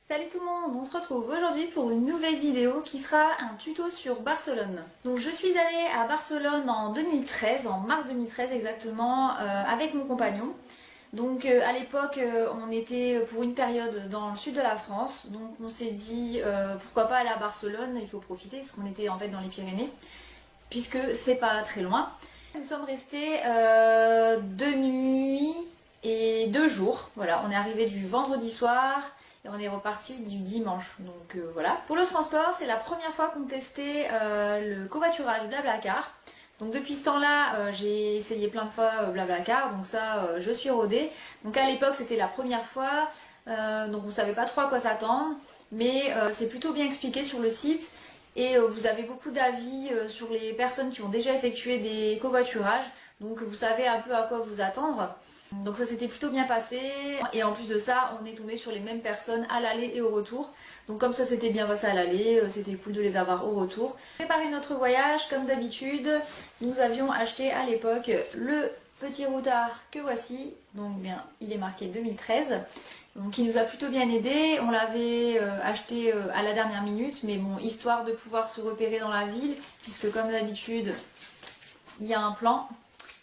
Salut tout le monde, on se retrouve aujourd'hui pour une nouvelle vidéo qui sera un tuto sur Barcelone. Donc je suis allée à Barcelone en 2013, en mars 2013 exactement, avec mon compagnon. Donc à l'époque on était pour une période dans le sud de la France, donc on s'est dit pourquoi pas aller à Barcelone, il faut profiter parce qu'on était en fait dans les Pyrénées, puisque c'est pas très loin. Nous sommes restés 2 nuits et 2 jours, voilà, on est arrivé du vendredi soir. Et on est reparti du dimanche, donc voilà. Pour le transport, c'est la première fois qu'on testait le covoiturage Blablacar. Donc depuis ce temps-là, j'ai essayé plein de fois Blablacar, donc ça, je suis rodée. Donc à l'époque, c'était la première fois, donc on savait pas trop à quoi s'attendre, mais c'est plutôt bien expliqué sur le site. Et vous avez beaucoup d'avis sur les personnes qui ont déjà effectué des covoiturages, donc vous savez un peu à quoi vous attendre. Donc ça s'était plutôt bien passé, et en plus de ça on est tombé sur les mêmes personnes à l'aller et au retour. Donc comme ça s'était bien passé à l'aller, c'était cool de les avoir au retour. Préparer notre voyage comme d'habitude, nous avions acheté à l'époque le petit routard que voici. Donc bien, il est marqué 2013. Donc il nous a plutôt bien aidé. On l'avait acheté à la dernière minute, mais bon, histoire de pouvoir se repérer dans la ville, puisque comme d'habitude il y a un plan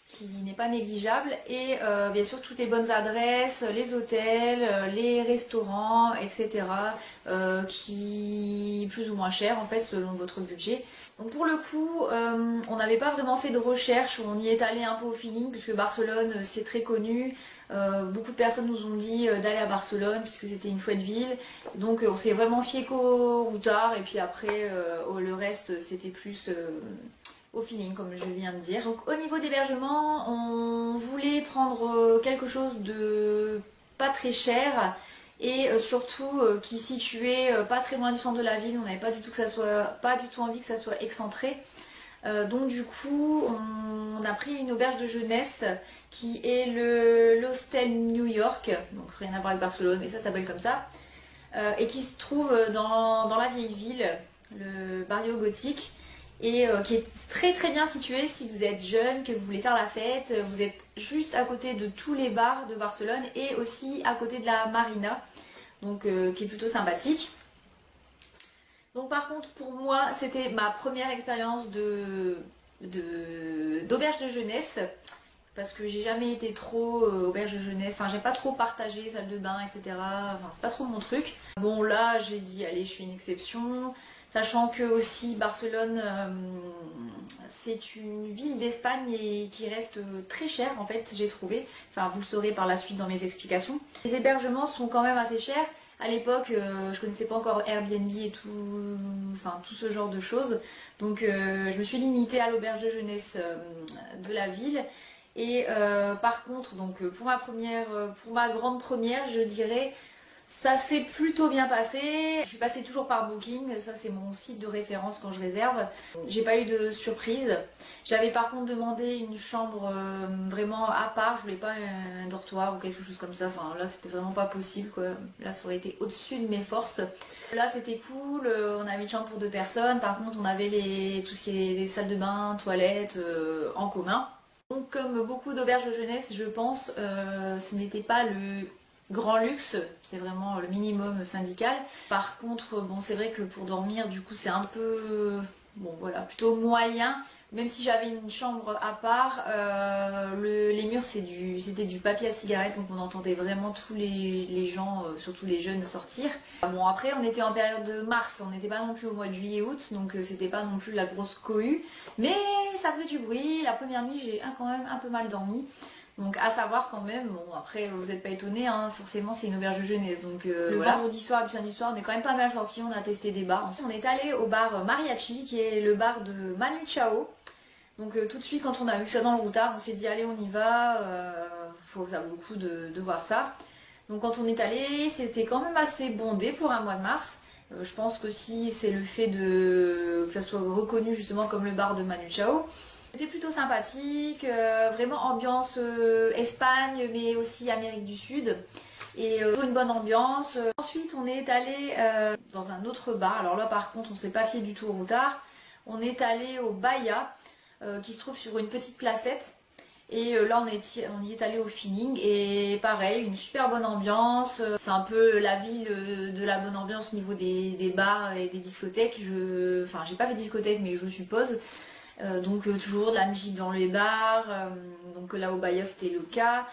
qui n'est pas négligeable, et bien sûr toutes les bonnes adresses, les hôtels, les restaurants, etc. Qui plus ou moins cher en fait selon votre budget. Donc pour le coup, on n'avait pas vraiment fait de recherche, on y est allé un peu au feeling puisque Barcelone c'est très connu. Beaucoup de personnes nous ont dit d'aller à Barcelone puisque c'était une chouette ville. Donc on s'est vraiment fié qu'au routard, et puis après le reste c'était plus au feeling comme je viens de dire. Donc au niveau d'hébergement, on voulait prendre quelque chose de pas très cher et surtout qui situait pas très loin du centre de la ville. On n'avait pas du tout envie que ça soit excentré. Donc du coup on a pris une auberge de jeunesse qui est l'Hostel New York, donc rien à voir avec Barcelone mais ça s'appelle comme ça, et qui se trouve dans la vieille ville, le barrio gothique, et qui est très très bien situé si vous êtes jeune, que vous voulez faire la fête. Vous êtes juste à côté de tous les bars de Barcelone et aussi à côté de la Marina, donc qui est plutôt sympathique. Donc par contre pour moi c'était ma première expérience d'auberge de jeunesse, parce que j'ai jamais été trop auberge de jeunesse, enfin j'aime pas trop partager salle de bain, etc. Enfin c'est pas trop mon truc. Bon là j'ai dit allez, je fais une exception, sachant que aussi Barcelone c'est une ville d'Espagne et qui reste très chère en fait, j'ai trouvé. Enfin vous le saurez par la suite dans mes explications. Les hébergements sont quand même assez chers. À l'époque, je connaissais pas encore Airbnb et tout, enfin tout ce genre de choses. Donc je me suis limitée à l'auberge de jeunesse de la ville. Et par contre, donc pour ma grande première, je dirais, ça s'est plutôt bien passé. Je suis passée toujours par Booking, ça c'est mon site de référence quand je réserve. J'ai pas eu de surprise. J'avais par contre demandé une chambre vraiment à part, je voulais pas un dortoir ou quelque chose comme ça. Enfin là c'était vraiment pas possible quoi. Là ça aurait été au-dessus de mes forces. Là c'était cool, on avait une chambre pour 2 personnes. Par contre on avait tout ce qui est des salles de bain, toilettes en commun. Donc comme beaucoup d'auberges de jeunesse, je pense, ce n'était pas le grand luxe, c'est vraiment le minimum syndical. Par contre, bon, c'est vrai que pour dormir, du coup, c'est un peu, bon, voilà, plutôt moyen. Même si j'avais une chambre à part, les murs c'était du papier à cigarette, donc on entendait vraiment tous les gens, surtout les jeunes, sortir. Bon après on était en période de mars, on n'était pas non plus au mois de juillet-août, donc c'était pas non plus la grosse cohue, mais ça faisait du bruit. La première nuit j'ai quand même un peu mal dormi. Donc à savoir quand même, bon après vous n'êtes pas étonnés, hein, forcément c'est une auberge de jeunesse, donc le voilà. Vendredi soir et le samedi soir on est quand même pas mal sortis, on a testé des bars. Ensuite on est allé au bar Mariachi qui est le bar de Manu Chao. Donc tout de suite quand on a vu ça dans le routard, on s'est dit allez on y va, ça vaut le coup de voir ça. Donc quand on est allé, c'était quand même assez bondé pour un mois de mars. Je pense que si c'est le fait que ça soit reconnu justement comme le bar de Manu Chao. C'était plutôt sympathique, vraiment ambiance Espagne mais aussi Amérique du Sud. Et une bonne ambiance. Ensuite on est allé dans un autre bar, alors là par contre on s'est pas fié du tout au routard. On est allé au Bahia, qui se trouve sur une petite placette. Et là on y est allé au feeling et pareil, une super bonne ambiance. C'est un peu la ville de la bonne ambiance au niveau des bars et des discothèques. Enfin j'ai pas fait de discothèque mais je suppose. Donc toujours de la musique dans les bars. Donc là au Bahia c'était le cas.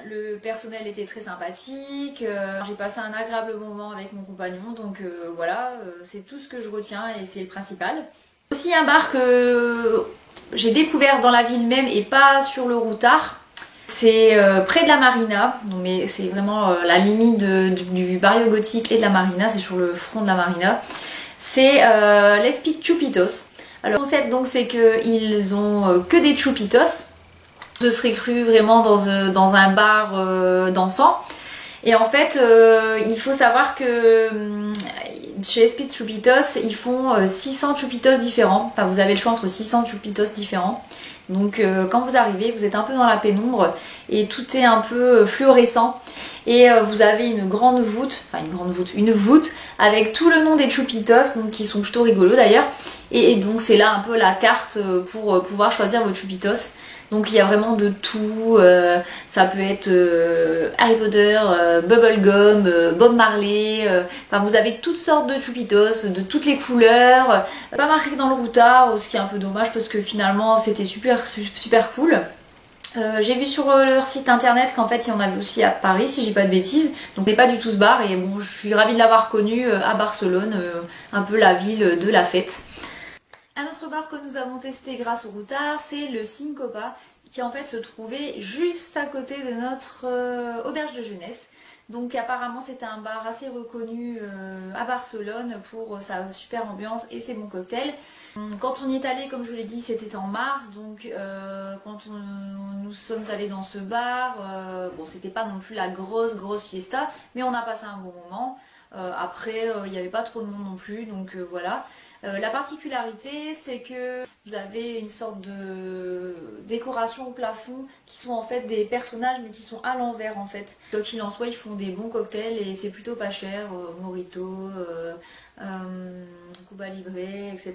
Le personnel était très sympathique, j'ai passé un agréable moment avec mon compagnon, donc voilà, c'est tout ce que je retiens et c'est le principal. Aussi un bar que j'ai découvert dans la ville même et pas sur le routard, c'est près de la marina, donc, mais c'est vraiment la limite du barrio gothique et de la marina, c'est sur le front de la marina. C'est les Speed Chupitos. Alors le concept donc c'est qu'ils ont que des chupitos. Je serais cru vraiment dans un bar dansant. Et en fait, il faut savoir que chez Speed Chupitos, ils font 600 chupitos différents. Enfin, vous avez le choix entre 600 chupitos différents. Donc quand vous arrivez, vous êtes un peu dans la pénombre et tout est un peu fluorescent. Et vous avez une grande voûte, enfin une voûte avec tout le nom des chupitos, donc qui sont plutôt rigolos d'ailleurs. Et donc c'est là un peu la carte pour pouvoir choisir vos chupitos. Donc il y a vraiment de tout, ça peut être Harry Potter, Bubblegum, Bob Marley, enfin vous avez toutes sortes de chupitos, de toutes les couleurs, pas marqué dans le routard, ce qui est un peu dommage parce que finalement c'était super cool. J'ai vu sur leur site internet qu'en fait il y en avait aussi à Paris si j'ai pas de bêtises, donc c'est pas du tout ce bar et bon je suis ravie de l'avoir connu à Barcelone, un peu la ville de la fête. Un autre bar que nous avons testé grâce au routard, c'est le Syncopa, qui en fait se trouvait juste à côté de notre auberge de jeunesse. Donc apparemment c'était un bar assez reconnu à Barcelone pour sa super ambiance et ses bons cocktails. Quand on y est allé, comme je vous l'ai dit, c'était en mars, donc quand nous sommes allés dans ce bar, bon c'était pas non plus la grosse fiesta, mais on a passé un bon moment. Après il n'y avait pas trop de monde non plus, donc voilà. La particularité, c'est que vous avez une sorte de décoration au plafond qui sont en fait des personnages mais qui sont à l'envers en fait. Quoi qu'il en soit, ils font des bons cocktails et c'est plutôt pas cher, Mojito, Cuba Libre, etc.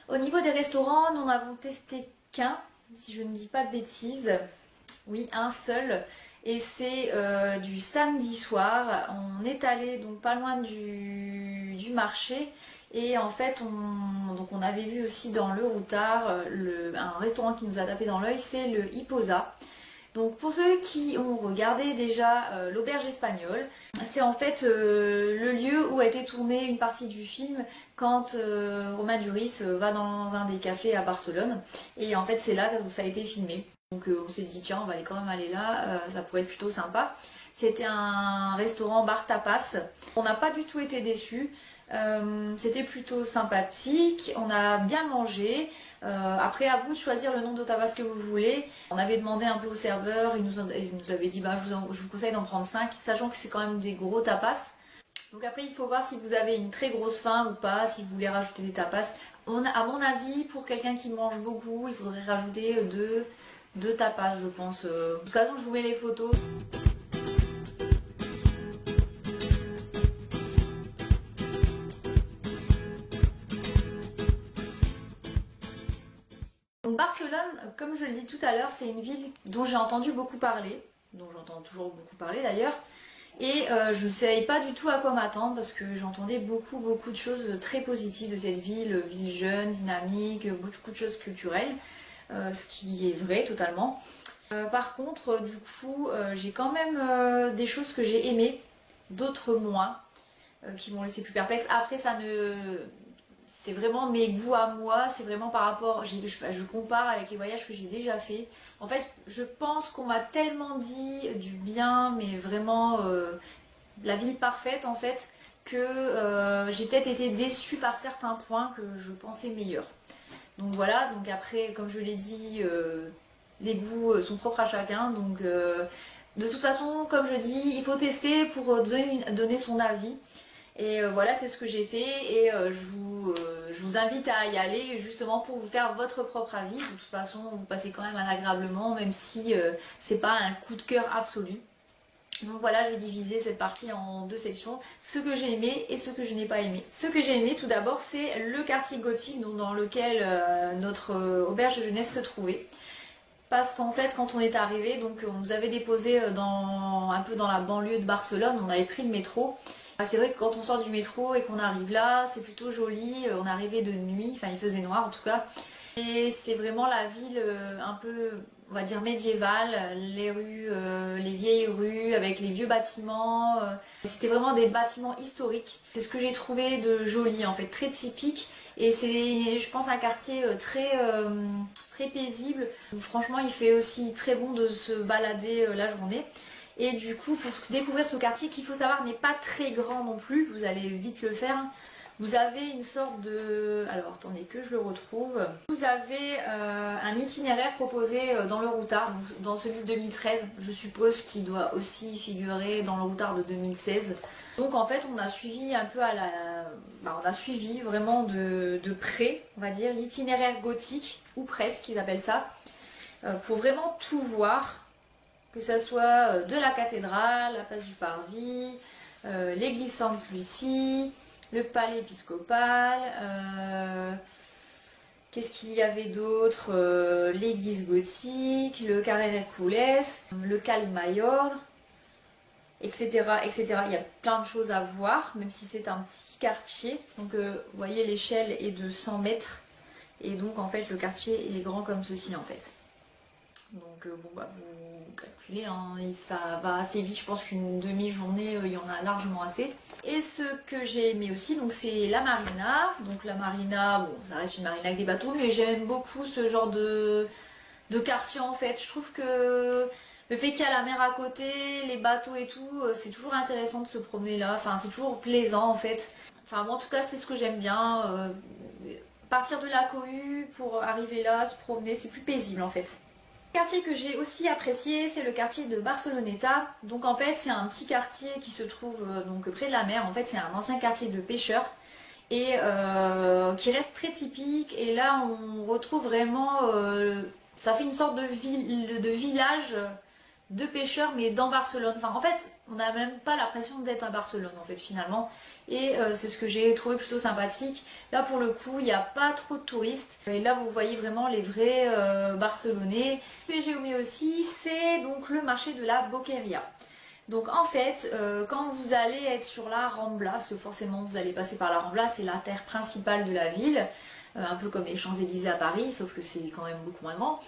Au niveau des restaurants, nous n'avons testé qu'un, si je ne dis pas de bêtises. Oui, un seul. Et c'est du samedi soir. On est allé donc pas loin du marché. Et en fait, on avait vu aussi dans le routard un restaurant qui nous a tapé dans l'œil, c'est le Hipposa. Donc pour ceux qui ont regardé déjà l'auberge espagnole, c'est en fait le lieu où a été tournée une partie du film quand Romain Duris va dans un des cafés à Barcelone. Et en fait c'est là où ça a été filmé. Donc on s'est dit tiens on va quand même aller là, ça pourrait être plutôt sympa. C'était un restaurant bar tapas. On n'a pas du tout été déçus. C'était plutôt sympathique, on a bien mangé. Après à vous de choisir le nombre de tapas que vous voulez. On avait demandé un peu au serveur, il nous avait dit bah, je vous conseille d'en prendre 5, sachant que c'est quand même des gros tapas. Donc après il faut voir si vous avez une très grosse faim ou pas, si vous voulez rajouter des tapas. À mon avis, pour quelqu'un qui mange beaucoup, il faudrait rajouter deux tapas je pense. De toute façon je vous mets les photos. Donc Barcelone, comme je l'ai dit tout à l'heure, c'est une ville dont j'ai entendu beaucoup parler, dont j'entends toujours beaucoup parler d'ailleurs, et je ne savais pas du tout à quoi m'attendre parce que j'entendais beaucoup de choses très positives de cette ville jeune, dynamique, beaucoup de choses culturelles, ce qui est vrai totalement. Par contre, du coup, j'ai quand même des choses que j'ai aimées, d'autres moins, qui m'ont laissé plus perplexe. Après, c'est vraiment mes goûts à moi, c'est vraiment par rapport, je compare avec les voyages que j'ai déjà fait. En fait, je pense qu'on m'a tellement dit du bien, mais vraiment la ville parfaite en fait, que j'ai peut-être été déçue par certains points que je pensais meilleurs. Donc voilà, donc après, comme je l'ai dit, les goûts sont propres à chacun, donc de toute façon, comme je dis, il faut tester pour donner son avis. Et voilà, c'est ce que j'ai fait et je vous invite à y aller justement pour vous faire votre propre avis. De toute façon, vous passez quand même un agréable moment, même si c'est pas un coup de cœur absolu. Donc voilà, je vais diviser cette partie en deux sections, ce que j'ai aimé et ce que je n'ai pas aimé. Ce que j'ai aimé tout d'abord, c'est le quartier gothique dans lequel notre auberge de jeunesse se trouvait. parce qu'en fait quand on est arrivé, donc on nous avait déposé un peu dans la banlieue de Barcelone, on avait pris le métro. C'est vrai que quand on sort du métro et qu'on arrive là, c'est plutôt joli, on est arrivé de nuit, enfin il faisait noir en tout cas. Et c'est vraiment la ville un peu, on va dire médiévale, les rues, les vieilles rues avec les vieux bâtiments. C'était vraiment des bâtiments historiques. C'est ce que j'ai trouvé de joli en fait, très typique. Et c'est, je pense, un quartier très paisible. Franchement, il fait aussi très bon de se balader la journée. Et du coup, pour découvrir ce quartier, qu'il faut savoir n'est pas très grand non plus, vous allez vite le faire. Vous avez une sorte de... Alors attendez que je le retrouve. Vous avez un itinéraire proposé dans le routard, dans celui de 2013. Je suppose qu'il doit aussi figurer dans le routard de 2016. Donc en fait on a suivi un peu on a suivi vraiment de près, on va dire, l'itinéraire gothique, ou presque ils appellent ça, pour vraiment tout voir. Que ça soit de la cathédrale, la place du Parvis, l'église Sainte-Lucie, le palais épiscopal, qu'est-ce qu'il y avait d'autre, l'église gothique, le Carrer Herculès, le Calimayor, etc., etc. Il y a plein de choses à voir, même si c'est un petit quartier. Donc vous voyez, l'échelle est de 100 mètres, et donc en fait le quartier est grand comme ceci en fait. Donc bon bah vous calculez, hein, et ça va assez vite, je pense qu'une demi-journée il y en a largement assez. Et ce que j'ai aimé aussi, donc c'est la marina. Donc la marina, bon ça reste une marina avec des bateaux, mais j'aime beaucoup ce genre de quartier en fait. Je trouve que le fait qu'il y a la mer à côté, les bateaux et tout, c'est toujours intéressant de se promener là, enfin c'est toujours plaisant en fait. Enfin moi en tout cas c'est ce que j'aime bien, partir de la cohue pour arriver là, se promener, c'est plus paisible en fait. Le quartier que j'ai aussi apprécié, c'est le quartier de Barceloneta. Donc en fait c'est un petit quartier qui se trouve donc près de la mer. En fait c'est un ancien quartier de pêcheurs et qui reste très typique. Et là on retrouve vraiment, ça fait une sorte de village de pêcheurs mais dans Barcelone. Enfin en fait on n'a même pas l'impression d'être à Barcelone en fait finalement. Et c'est ce que j'ai trouvé plutôt sympathique. Là pour le coup il n'y a pas trop de touristes. Et là vous voyez vraiment les vrais Barcelonais. Ce que j'ai aimé aussi c'est donc le marché de la Boqueria. Donc en fait quand vous allez être sur la Rambla, parce que forcément vous allez passer par la Rambla, c'est l'artère principale de la ville. Un peu comme les Champs-Élysées à Paris, sauf que c'est quand même beaucoup moins grand.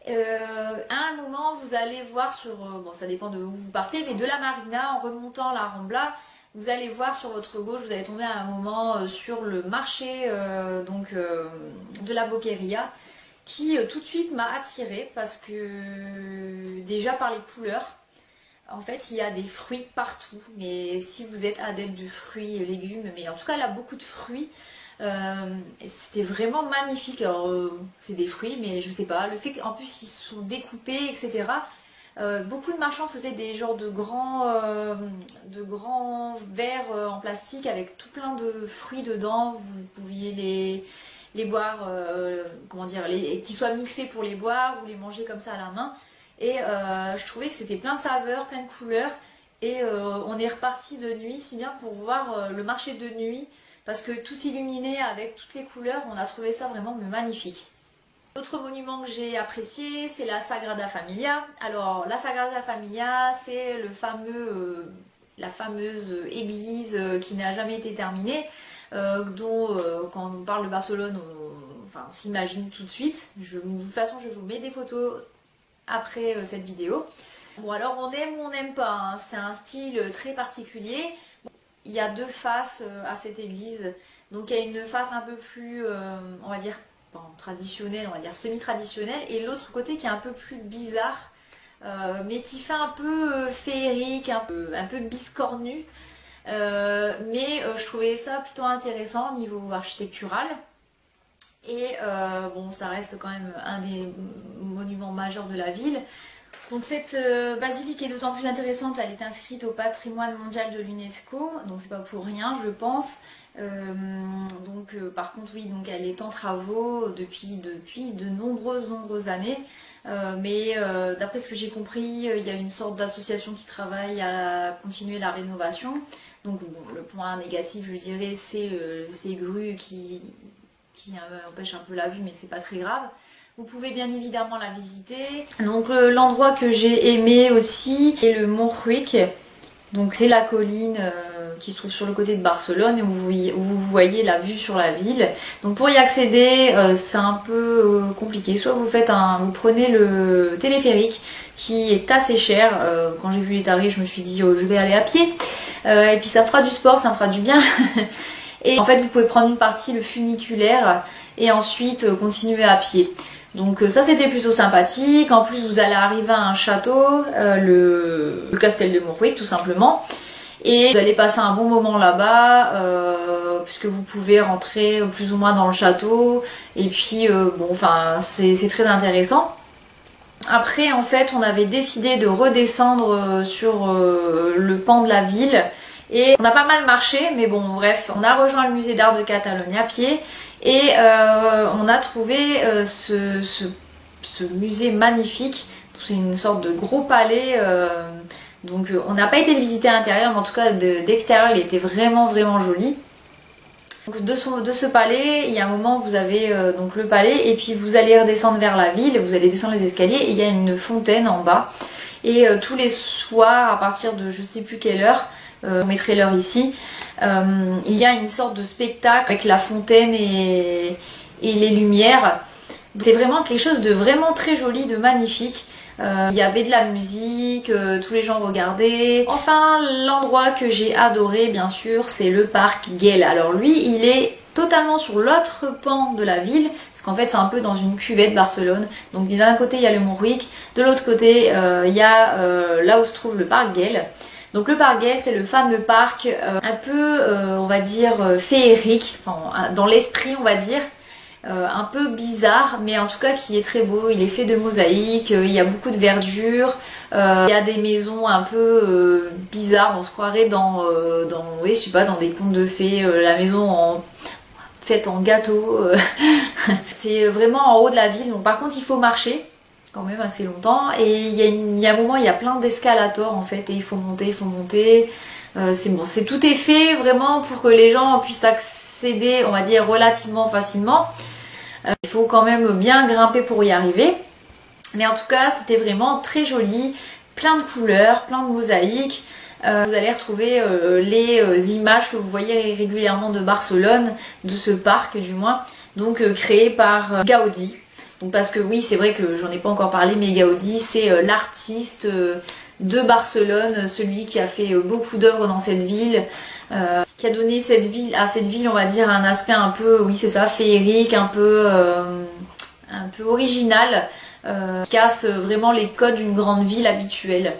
À un moment vous allez voir sur, bon ça dépend de où vous partez, mais de la marina en remontant la Rambla, vous allez voir sur votre gauche, vous allez tomber à un moment sur le marché de la Boqueria, qui tout de suite m'a attirée parce que déjà par les couleurs, en fait il y a des fruits partout, mais si vous êtes adepte de fruits et légumes, mais en tout cas là beaucoup de fruits. C'était vraiment magnifique. Alors c'est des fruits mais je sais pas, le fait qu'en plus ils sont découpés etc. Beaucoup de marchands faisaient des genres de grands verres en plastique avec tout plein de fruits dedans. Vous pouviez les boire, comment dire, qu'ils soient mixés pour les boire, vous les mangez comme ça à la main. Et je trouvais que c'était plein de saveurs, plein de couleurs. Et on est reparti de nuit, si bien pour voir le marché de nuit. Parce que tout illuminé avec toutes les couleurs, on a trouvé ça vraiment magnifique. L'autre monument que j'ai apprécié, c'est la Sagrada Familia. Alors la Sagrada Familia, c'est la fameuse église qui n'a jamais été terminée, dont quand on parle de Barcelone, on s'imagine tout de suite. De toute façon, je vous mets des photos après cette vidéo. Bon alors on aime ou on n'aime pas, hein. C'est un style très particulier. Il y a deux faces à cette église. Donc il y a une face un peu plus, on va dire, traditionnelle, on va dire semi-traditionnelle, et l'autre côté qui est un peu plus bizarre, mais qui fait un peu féerique, un peu biscornu. Mais je trouvais ça plutôt intéressant au niveau architectural. Et bon, ça reste quand même un des monuments majeurs de la ville. Donc cette basilique est d'autant plus intéressante, elle est inscrite au patrimoine mondial de l'UNESCO, donc c'est pas pour rien je pense. Par contre oui, donc elle est en travaux depuis de nombreuses années. Mais d'après ce que j'ai compris, il y a une sorte d'association qui travaille à continuer la rénovation. Donc bon, le point négatif je dirais c'est ces grues qui empêchent un peu la vue, mais c'est pas très grave. Vous pouvez bien évidemment la visiter. Donc l'endroit que j'ai aimé aussi est le Montjuïc. Donc c'est la colline qui se trouve sur le côté de Barcelone et où vous voyez la vue sur la ville. Donc pour y accéder, c'est un peu compliqué. Soit vous prenez le téléphérique qui est assez cher. Quand j'ai vu les tarifs, je me suis dit je vais aller à pied. Et puis ça fera du sport, ça me fera du bien. Et en fait vous pouvez prendre une partie, le funiculaire, et ensuite continuer à pied. Donc ça c'était plutôt sympathique. En plus vous allez arriver à un château, le Castel de Montjuïc tout simplement. Et vous allez passer un bon moment là-bas, puisque vous pouvez rentrer plus ou moins dans le château. Et puis bon, enfin c'est très intéressant. Après en fait on avait décidé de redescendre sur le pan de la ville. Et on a pas mal marché, mais bon bref, on a rejoint le musée d'art de Catalogne à pied. Et on a trouvé ce musée magnifique. C'est une sorte de gros palais. Donc on n'a pas été le visiter à l'intérieur, mais en tout cas d'extérieur il était vraiment joli. Donc de ce palais, il y a un moment vous avez donc le palais et puis vous allez redescendre vers la ville, vous allez descendre les escaliers et il y a une fontaine en bas. Et tous les soirs à partir de je sais plus quelle heure, on mettrait l'heure ici, il y a une sorte de spectacle avec la fontaine et les lumières. C'est vraiment quelque chose de vraiment très joli, de magnifique. Il y avait de la musique, tous les gens regardaient. Enfin, l'endroit que j'ai adoré, bien sûr, c'est le parc Güell. Alors lui, il est totalement sur l'autre pan de la ville, parce qu'en fait c'est un peu dans une cuvette Barcelone. Donc d'un côté il y a le Montjuïc, de l'autre côté il y a là où se trouve le parc Güell. Donc le parc Güell, c'est le fameux parc un peu, on va dire, féerique, enfin, dans l'esprit on va dire, un peu bizarre, mais en tout cas qui est très beau. Il est fait de mosaïques, il y a beaucoup de verdure, il y a des maisons un peu bizarres, on se croirait oui, je sais pas, dans des contes de fées, la maison faite en gâteau. C'est vraiment en haut de la ville, donc par contre il faut marcher quand même assez longtemps, et il y a un moment il y a plein d'escalators en fait, et il faut monter. C'est bon, tout est fait vraiment pour que les gens puissent accéder, on va dire, relativement facilement. Il faut quand même bien grimper pour y arriver, mais en tout cas c'était vraiment très joli, plein de couleurs, plein de mosaïques. Vous allez retrouver les images que vous voyez régulièrement de Barcelone, de ce parc du moins, donc créé par Gaudi. Donc parce que oui, c'est vrai que j'en ai pas encore parlé, mais Gaudi c'est l'artiste de Barcelone, celui qui a fait beaucoup d'œuvres dans cette ville, qui a donné à cette ville on va dire un aspect un peu, oui c'est ça, féerique, un peu original, qui casse vraiment les codes d'une grande ville habituelle.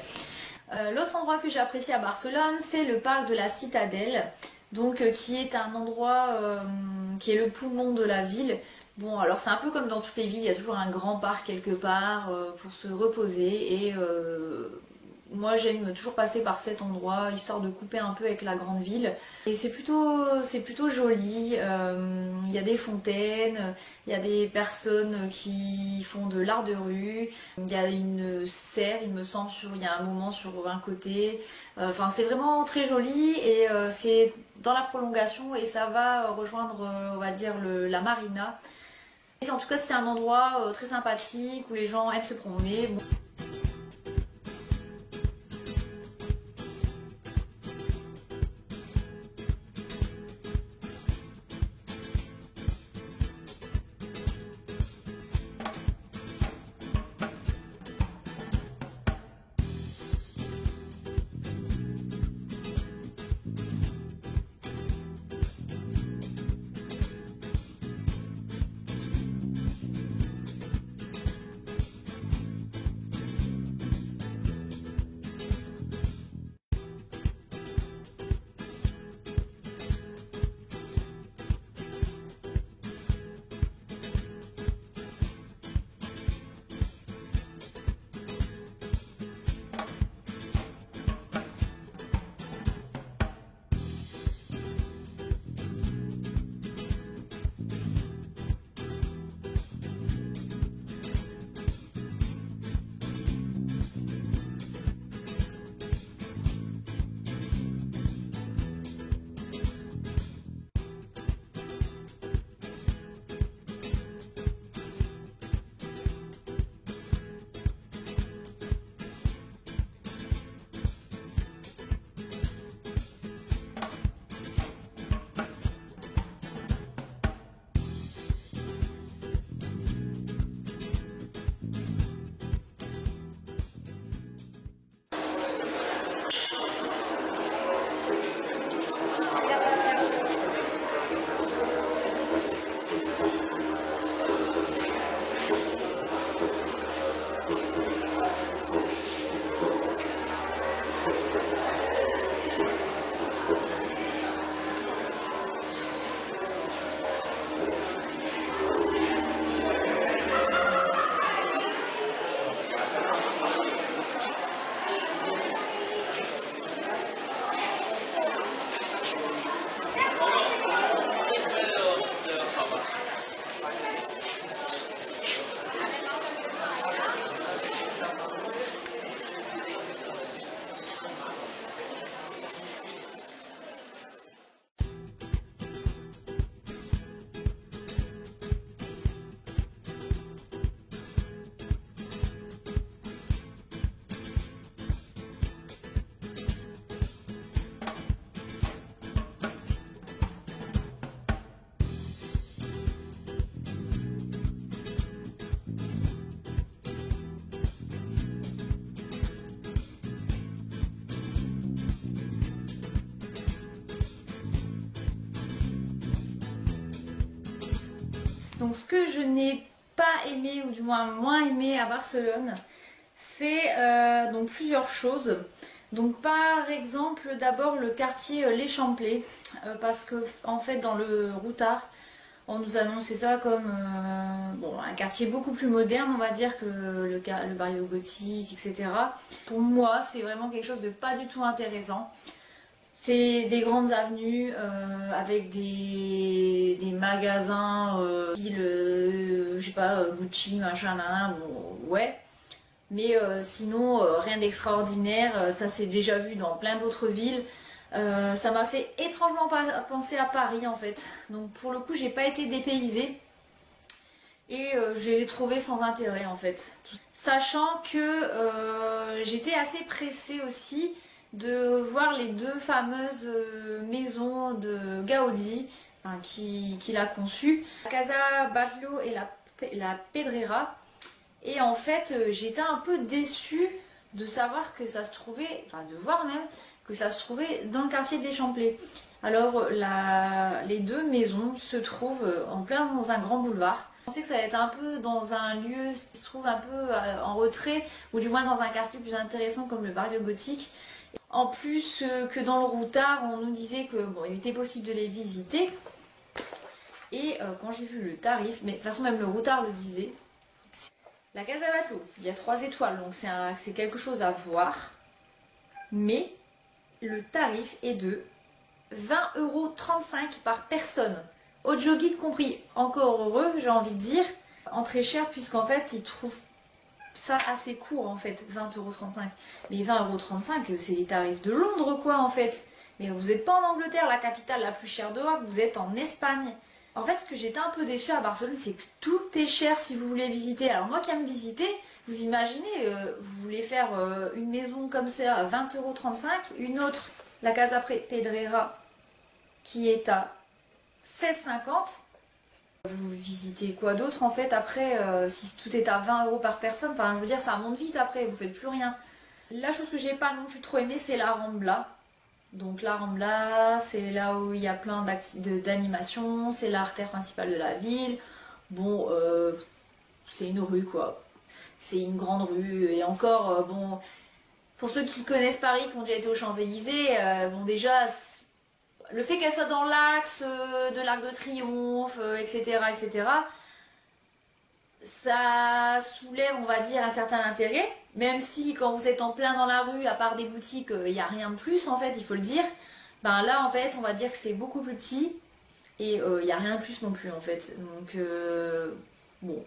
L'autre endroit que j'ai apprécié à Barcelone, c'est le parc de la Citadelle, donc qui est un endroit qui est le poumon de la ville. Bon, alors c'est un peu comme dans toutes les villes, il y a toujours un grand parc quelque part pour se reposer, et moi j'aime toujours passer par cet endroit histoire de couper un peu avec la grande ville. Et c'est plutôt joli, il y a des fontaines, il y a des personnes qui font de l'art de rue, il y a une serre il me semble, il y a un moment sur un côté. Enfin c'est vraiment très joli, et c'est dans la prolongation et ça va rejoindre on va dire la marina. Et en tout cas c'était un endroit très sympathique où les gens aiment se promener. Bon. Donc ce que je n'ai pas aimé, ou du moins moins aimé à Barcelone, c'est donc plusieurs choses. Donc par exemple d'abord le quartier Les Champlets, parce que en fait dans le Routard, on nous annonçait ça comme bon, un quartier beaucoup plus moderne, on va dire, que le barrio gothique, etc. Pour moi, c'est vraiment quelque chose de pas du tout intéressant. C'est des grandes avenues avec des magasins style, je sais pas, Gucci, machin, nanana, bon, ouais. Mais sinon, rien d'extraordinaire. Ça s'est déjà vu dans plein d'autres villes. Ça m'a fait étrangement penser à Paris en fait. Donc pour le coup, j'ai pas été dépaysée. Et je l'ai trouvé sans intérêt en fait. Sachant que j'étais assez pressée aussi de voir les deux fameuses maisons de Gaudi, enfin, qu'il a conçues, la Casa Batlló et la Pedrera. Et en fait, j'étais un peu déçue de savoir que ça se trouvait, enfin de voir même que ça se trouvait dans le quartier des Champlets. Alors les deux maisons se trouvent en plein dans un grand boulevard. Je pensais que ça allait être un peu dans un lieu qui se trouve un peu en retrait, ou du moins dans un quartier plus intéressant comme le barrio gothique. En plus que dans le Routard, on nous disait que bon, il était possible de les visiter. Et quand j'ai vu le tarif, mais de toute façon même le Routard le disait, la Casa Batlló, il y a 3 étoiles, donc c'est quelque chose à voir. Mais le tarif est de 20,35 € par personne. Audio guide compris. Encore heureux, j'ai envie de dire. Entrée chère, puisqu'en fait, ils trouvent ça assez court, en fait, 20,35 €. Mais 20,35 €, c'est les tarifs de Londres, quoi, en fait. Mais vous n'êtes pas en Angleterre, la capitale la plus chère d'Europe, vous êtes en Espagne. En fait, ce que j'étais un peu déçue à Barcelone, c'est que tout est cher si vous voulez visiter. Alors moi qui aime visiter, vous imaginez, vous voulez faire une maison comme ça à 20,35 €, une autre, la Casa Pedrera, qui est à 16,50 €. Vous visitez quoi d'autre en fait après, si tout est à 20 € par personne, enfin je veux dire ça monte vite après, vous faites plus rien. La chose que j'ai pas non plus trop aimé, c'est la Rambla. Donc la Rambla, c'est là où il y a plein d'animations, c'est l'artère principale de la ville. Bon, c'est une rue quoi. C'est une grande rue. Et encore, bon, pour ceux qui connaissent Paris, qui ont déjà été aux Champs-Élysées, bon déjà, le fait qu'elle soit dans l'axe de l'Arc de Triomphe, etc., etc., ça soulève, on va dire, un certain intérêt, même si quand vous êtes en plein dans la rue, à part des boutiques, il n'y a rien de plus, en fait, il faut le dire. Ben là, en fait, on va dire que c'est beaucoup plus petit, et il n'y a rien de plus non plus, en fait. Donc, bon,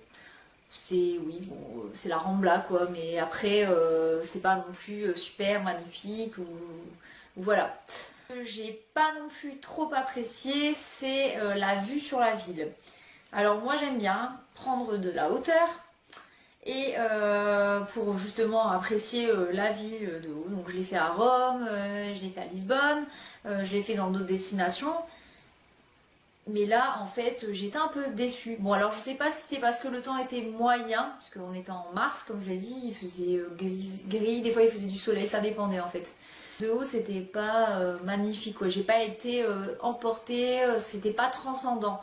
oui, bon, c'est la Rambla, quoi, mais après, c'est pas non plus super magnifique, ou voilà. Ce que j'ai pas non plus trop apprécié, c'est la vue sur la ville. Alors moi j'aime bien prendre de la hauteur et pour justement apprécier la ville de haut. Donc je l'ai fait à Rome, je l'ai fait à Lisbonne, je l'ai fait dans d'autres destinations. Mais là en fait j'étais un peu déçue. Bon alors je sais pas si c'est parce que le temps était moyen, parce qu'on était en mars comme je l'ai dit, il faisait gris, des fois il faisait du soleil, ça dépendait en fait. De haut c'était pas magnifique quoi, j'ai pas été emportée, c'était pas transcendant.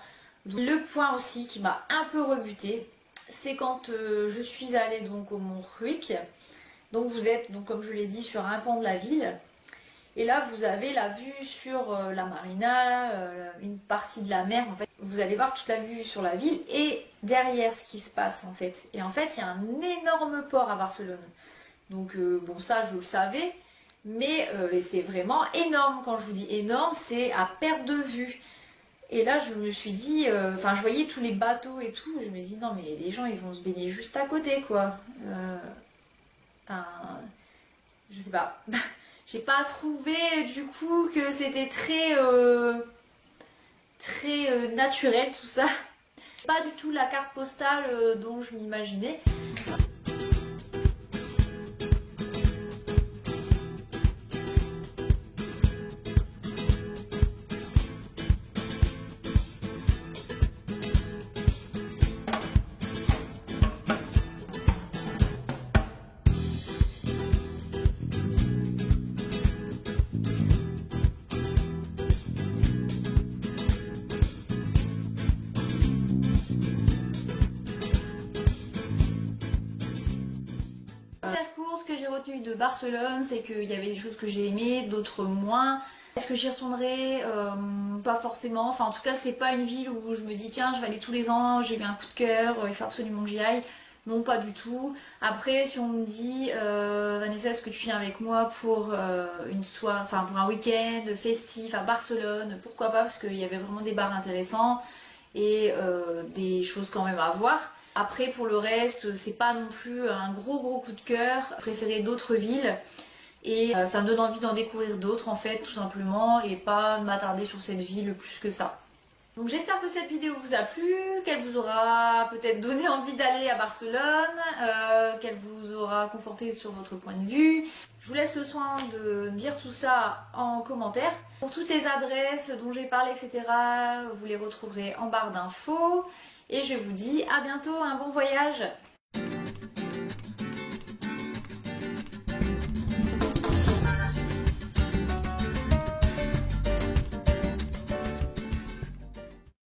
Le point aussi qui m'a un peu rebutée, c'est quand je suis allée donc au Montjuïc. Donc vous êtes, donc, comme je l'ai dit, sur un pan de la ville. Et là vous avez la vue sur la marina, une partie de la mer. En fait, vous allez voir toute la vue sur la ville et derrière ce qui se passe en fait. Et en fait il y a un énorme port à Barcelone. Donc bon ça je le savais. Mais c'est vraiment énorme. Quand je vous dis énorme, c'est à perte de vue. Et là, je me suis dit, enfin, je voyais tous les bateaux et tout. Je me dis, non, mais les gens, ils vont se baigner juste à côté, quoi. Enfin, je sais pas. J'ai pas trouvé, du coup, que c'était très naturel, tout ça. Pas du tout la carte postale dont je m'imaginais. j'ai retenu de Barcelone, c'est qu'il y avait des choses que j'ai aimées, d'autres moins. Est-ce que j'y retournerai? Pas forcément. Enfin, en tout cas, c'est pas une ville où je me dis tiens, je vais aller tous les ans, j'ai eu un coup de cœur, il faut absolument que j'y aille. Non, pas du tout. Après, si on me dit Vanessa, est-ce que tu viens avec moi pour une soirée, enfin pour un week-end festif à Barcelone? Pourquoi pas? Parce qu'il y avait vraiment des bars intéressants et des choses quand même à voir. Après, pour le reste, c'est pas non plus un gros coup de cœur. J'ai préféré d'autres villes. Et ça me donne envie d'en découvrir d'autres en fait, tout simplement, et pas m'attarder sur cette ville plus que ça. Donc j'espère que cette vidéo vous a plu, qu'elle vous aura peut-être donné envie d'aller à Barcelone, qu'elle vous aura conforté sur votre point de vue. Je vous laisse le soin de dire tout ça en commentaire. Pour toutes les adresses dont j'ai parlé, etc., vous les retrouverez en barre d'infos. Et je vous dis à bientôt, un bon voyage!